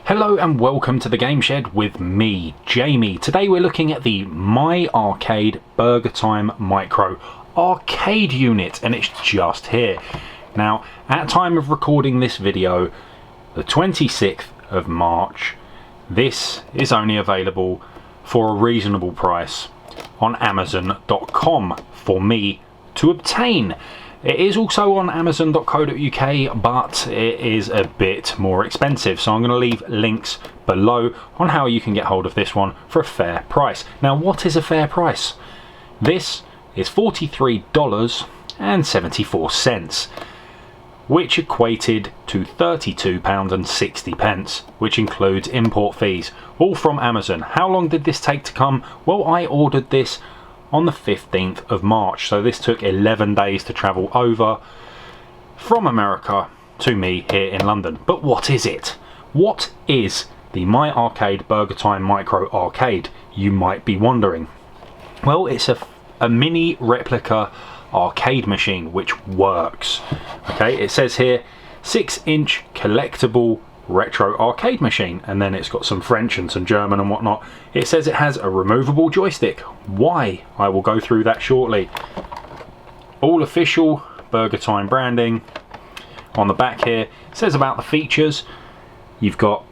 Hello and welcome to the Game Shed with me, Jamie. Today we're looking at the My Arcade BurgerTime Micro Arcade Unit, and it's just here. Now, at time of recording this video, the 26th of March, this is only available for a reasonable price on Amazon.com for me to obtain. It is also on Amazon.co.uk, but it is a bit more expensive, so I'm going to leave links below on how you can get hold of this one for a fair price. Now, what is a fair price? This is $43.74, which equated to £32.60, which includes import fees, all from Amazon. How long did this take to come? Well, I ordered this on the 15th of March, so this took 11 days to travel over from America to me here in London. But what is it? What is the My Arcade BurgerTime Micro Arcade, you might be wondering? Well, it's a mini replica arcade machine which works. Okay, it says here 6-inch collectible retro arcade machine, and then it's got some French and some German and whatnot. It says it has a removable joystick. Why? I will go through that shortly. All official BurgerTime branding. On the back here it says about the features. You've got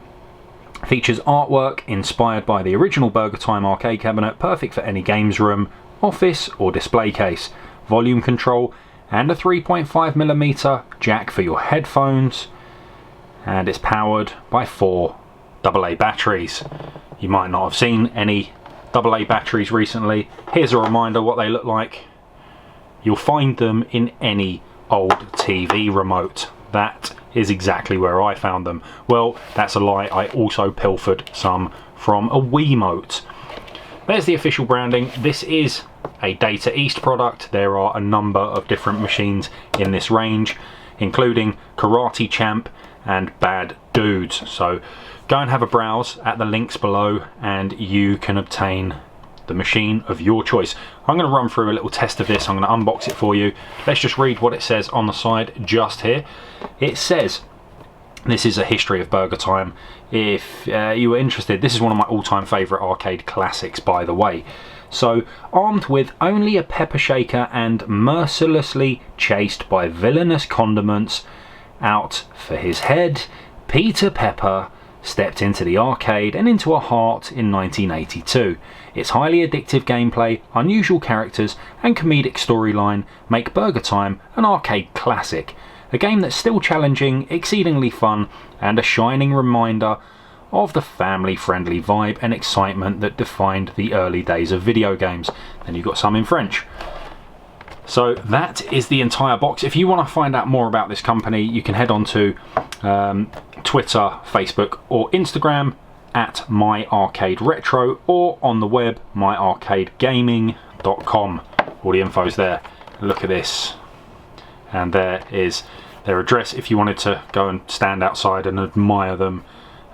features artwork inspired by the original BurgerTime arcade cabinet, perfect for any games room, office or display case. Volume control and a 3.5mm jack for your headphones, and it's powered by 4 AA batteries. You might not have seen any AA batteries recently. Here's a reminder what they look like. You'll find them in any old TV remote. That is exactly where I found them. Well, that's a lie. I also pilfered some from a Wiimote. There's the official branding. This is a Data East product. There are a number of different machines in this range, including Karate Champ and Bad Dudes. So go and have a browse at the links below and you can obtain the machine of your choice. I'm going to run through a little test of this. I'm going to unbox it for you. Let's just read what it says on the side just here. It says, this is a history of BurgerTime. If you were interested, this is one of my all-time favourite arcade classics, by the way. So, armed with only a pepper shaker and mercilessly chased by villainous condiments out for his head, Peter Pepper stepped into the arcade and into a heart in 1982. Its highly addictive gameplay, unusual characters and comedic storyline make BurgerTime an arcade classic. A game that's still challenging, exceedingly fun, and a shining reminder of the family-friendly vibe and excitement that defined the early days of video games. Then you've got some in French. So that is the entire box. If you want to find out more about this company, you can head on to Twitter, Facebook or Instagram at My Arcade Retro, or on the web myarcadegaming.com. All the info's there. Look at this. And there is their address if you wanted to go and stand outside and admire them.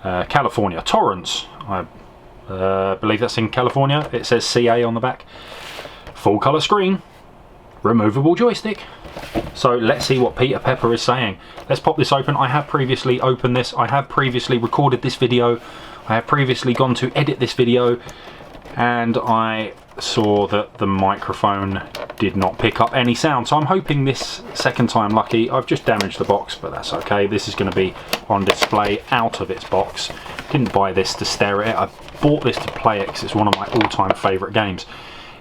California, Torrance. I believe that's in California. It says CA on the back. Full colour screen. Removable joystick. So let's see what Peter Pepper is saying. Let's pop this open. I have previously opened this. I have previously recorded this video. I have previously gone to edit this video, and I saw that the microphone did not pick up any sound. So I'm hoping this second time lucky. I've just damaged the box, but that's okay. This is going to be on display out of its box. Didn't buy this to stare at it. I bought this to play it because it's one of my all-time favourite games.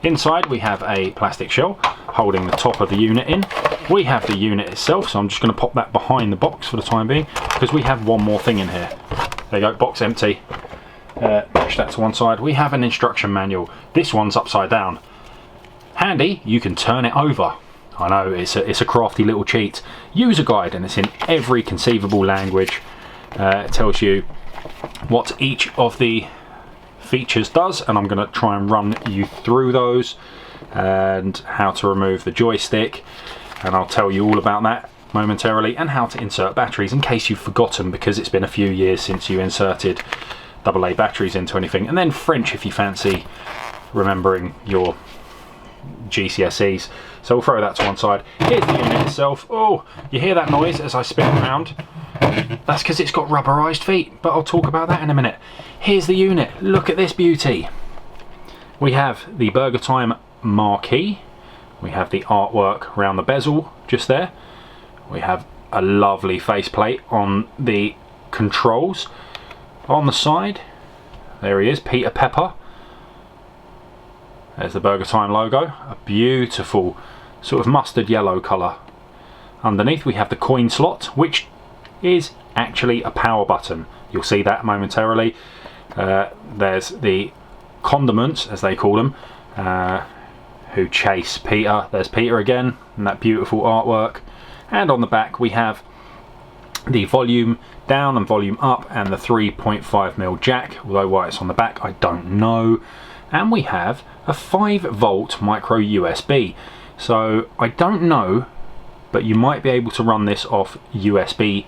Inside we have a plastic shell holding the top of the unit in. We have the unit itself, so I'm just going to pop that behind the box for the time being, because we have one more thing in here. There you go, box empty. Push that to one side. We have an instruction manual. This one's upside down. Handy, you can turn it over. I know, it's a crafty little cheat. User guide, and it's in every conceivable language. It tells you what each of the features does, and I'm going to try and run you through those, and how to remove the joystick, and I'll tell you all about that momentarily, and how to insert batteries in case you've forgotten, because it's been a few years since you inserted AA batteries into anything. And then French if you fancy remembering your GCSEs. So we'll throw that to one side. Here's the unit itself. Oh, you hear that noise as I spin it around? That's because it's got rubberized feet, but I'll talk about that in a minute. Here's the unit. Look at this beauty. We have the BurgerTime marquee. We have the artwork around the bezel just there. We have a lovely faceplate on the controls. On the side, there he is, Peter Pepper. There's the BurgerTime logo, a beautiful sort of mustard yellow colour. Underneath we have the coin slot, which is actually a power button. You'll see that momentarily. There's the condiments, as they call them, who chase Peter. There's Peter again, and that beautiful artwork. And on the back we have the volume down and volume up, and the 3.5mm jack, although why it's on the back I don't know. And we have a 5V micro USB. So I don't know, but you might be able to run this off USB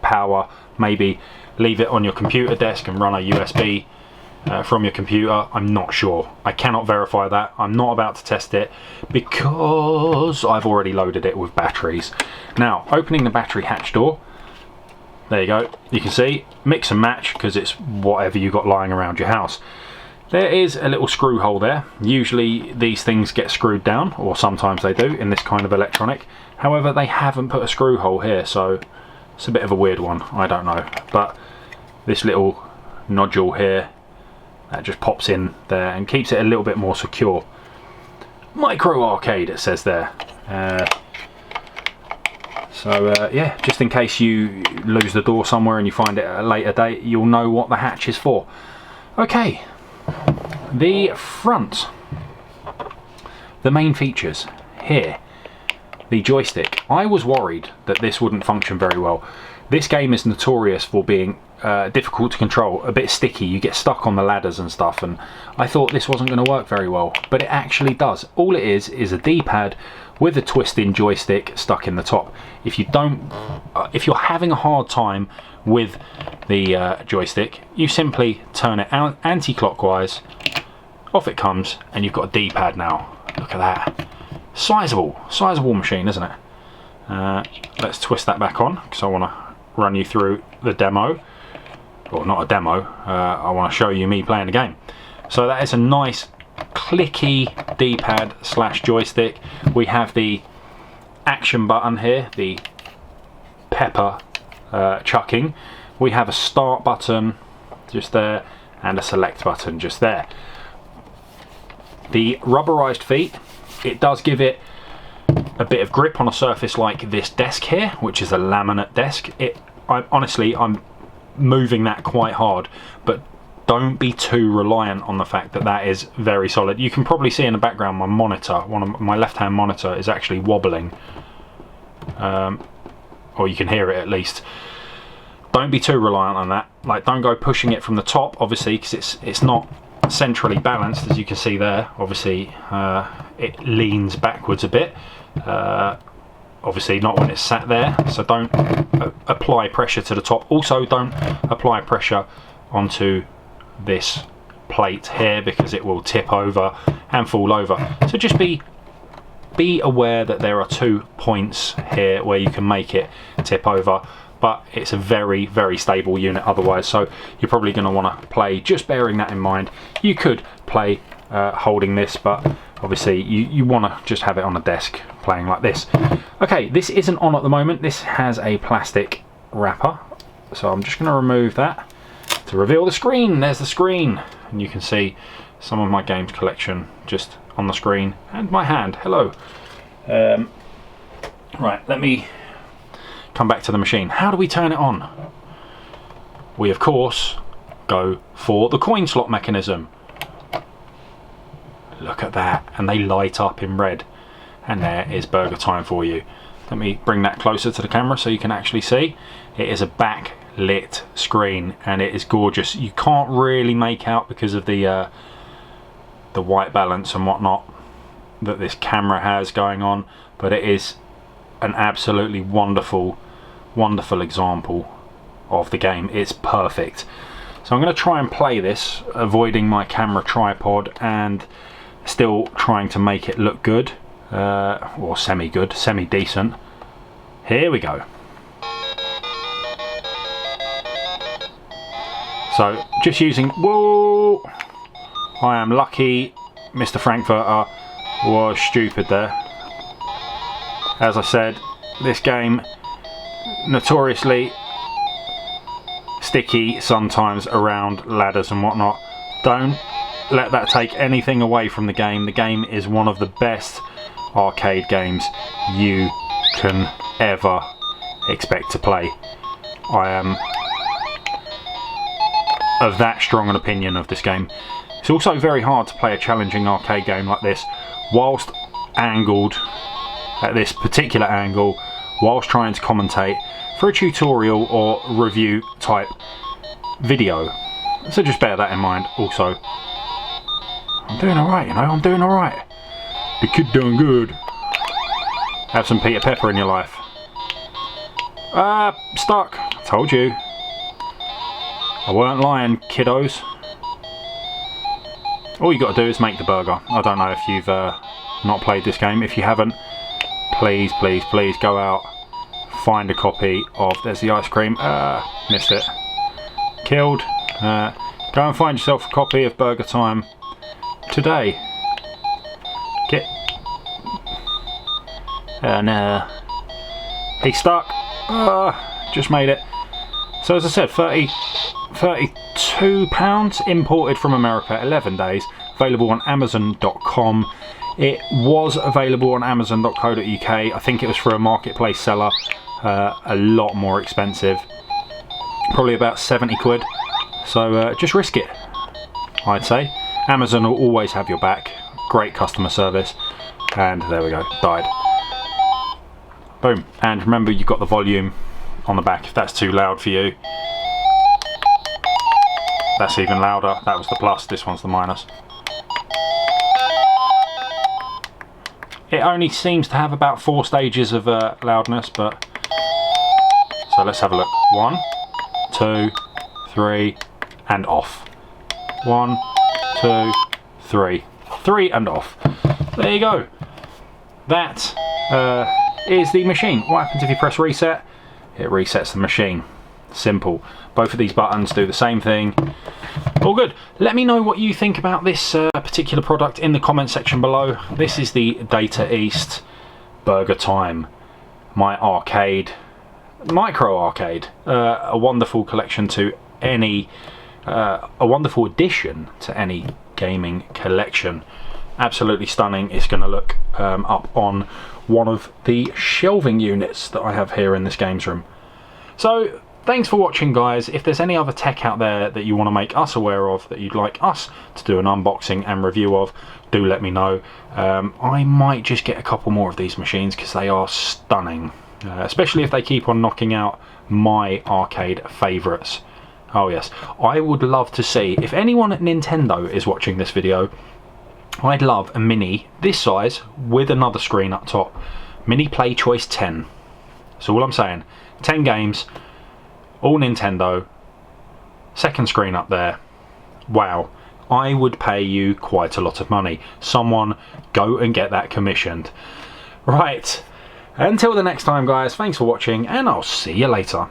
power. Maybe leave it on your computer desk and run a USB from your computer. I'm not sure. I cannot verify that. I'm not about to test it because I've already loaded it with batteries. Now, opening the battery hatch door, there you go. You can see, mix and match, because it's whatever you got lying around your house. There is a little screw hole there. Usually these things get screwed down, or sometimes they do in this kind of electronic. However, they haven't put a screw hole here, so it's a bit of a weird one. I don't know. But this little nodule here, that just pops in there and keeps it a little bit more secure. Micro arcade, it says there. Yeah, just in case you lose the door somewhere and you find it at a later date, you'll know what the hatch is for. Okay, the front. The main features here. The joystick. I was worried that this wouldn't function very well. This game is notorious for being difficult to control, a bit sticky. You get stuck on the ladders and stuff, and I thought this wasn't going to work very well, but it actually does. All it is a D-pad with a twisting joystick stuck in the top. If you're having a hard time with the joystick, you simply turn it out anti-clockwise, off it comes, and you've got a D-pad now. Look at that. Sizable machine, isn't it? Let's twist that back on, because I want to run you through the demo. Well, not a demo, I want to show you me playing the game. So that is a nice clicky D-pad / joystick. We have the action button here, the pepper chucking. We have a start button just there, and a select button just there. The rubberized feet, it does give it a bit of grip on a surface like this desk here, which is a laminate desk. Honestly, I'm moving that quite hard, but don't be too reliant on the fact that that is very solid. You can probably see in the background my monitor, my left hand monitor is actually wobbling, or you can hear it at least. Don't be too reliant on that. Like, don't go pushing it from the top, obviously, because it's not centrally balanced, as you can see there. Obviously it leans backwards a bit, obviously not when it's sat there, so don't apply pressure to the top. Also, don't apply pressure onto this plate here, because it will tip over and fall over. So just be aware that there are 2 points here where you can make it tip over, but it's a very, very stable unit otherwise, so you're probably going to want to play just bearing that in mind. You could play holding this, but obviously you want to just have it on a desk playing like this. Okay, this isn't on at the moment. This has a plastic wrapper, so I'm just going to remove that to reveal the screen. There's the screen, and you can see some of my games collection just on the screen, and my hand. Hello. Right, let me come back to the machine. How do we turn it on? We of course go for the coin slot mechanism. Look at that, and they light up in red, and there is BurgerTime for you. Let me bring that closer to the camera so you can actually see. It is a backlit screen, and it is gorgeous. You can't really make out because of the white balance and whatnot that this camera has going on, but it is an absolutely wonderful example of the game. It's perfect. So I'm going to try and play this, avoiding my camera tripod and still trying to make it look good, or semi-good, semi-decent. Here we go. So just using, whoa, I am lucky Mr. Frankfurter was stupid there. As I said, this game notoriously sticky sometimes around ladders and whatnot. Don't let that take anything away from the game. The game is one of the best arcade games you can ever expect to play. I am of that strong an opinion of this game. It's also very hard to play a challenging arcade game like this whilst angled at this particular angle, whilst trying to commentate for a tutorial or review type video. So just bear that in mind also. I'm doing alright, you know, I'm doing alright. The kid doing good. Have some Peter Pepper in your life. Stuck. Told you. I weren't lying, kiddos. All you got to do is make the burger. I don't know if you've not played this game. If you haven't, please, please, please go out, find a copy of, there's the ice cream, missed it, killed, go and find yourself a copy of Burger Time today. Get, no, he's stuck, just made it. So as I said, £32 imported from America, 11 days, available on Amazon.com. It was available on Amazon.co.uk. I think it was for a marketplace seller, a lot more expensive, probably about 70 quid. So just risk it, I'd say. Amazon will always have your back. Great customer service. And there we go, died. Boom. And remember, you've got the volume on the back if that's too loud for you. That's even louder. That was the plus, this one's the minus. It only seems to have about 4 stages of loudness, but so let's have a look. 1, 2, 3, and off. 1, 2, 3, 3 and off. There you go. That is the machine. What happens if you press reset? It resets the machine. Simple. Both of these buttons do the same thing. All good. Let me know what you think about this particular product in the comment section below. This is the Data East BurgerTime My Arcade Micro Arcade. A wonderful collection to any, a wonderful addition to any gaming collection. Absolutely stunning. It's going to look up on one of the shelving units that I have here in this games room. So thanks for watching, guys. If there's any other tech out there that you want to make us aware of, that you'd like us to do an unboxing and review of, do let me know. I might just get a couple more of these machines because they are stunning, especially if they keep on knocking out my arcade favourites. Oh yes, I would love to see, if anyone at Nintendo is watching this video, I'd love a mini this size with another screen up top. Mini Play Choice 10. So all I'm saying, 10 games, all Nintendo, second screen up there. Wow, I would pay you quite a lot of money. Someone go and get that commissioned. Right, until the next time, guys, thanks for watching and I'll see you later.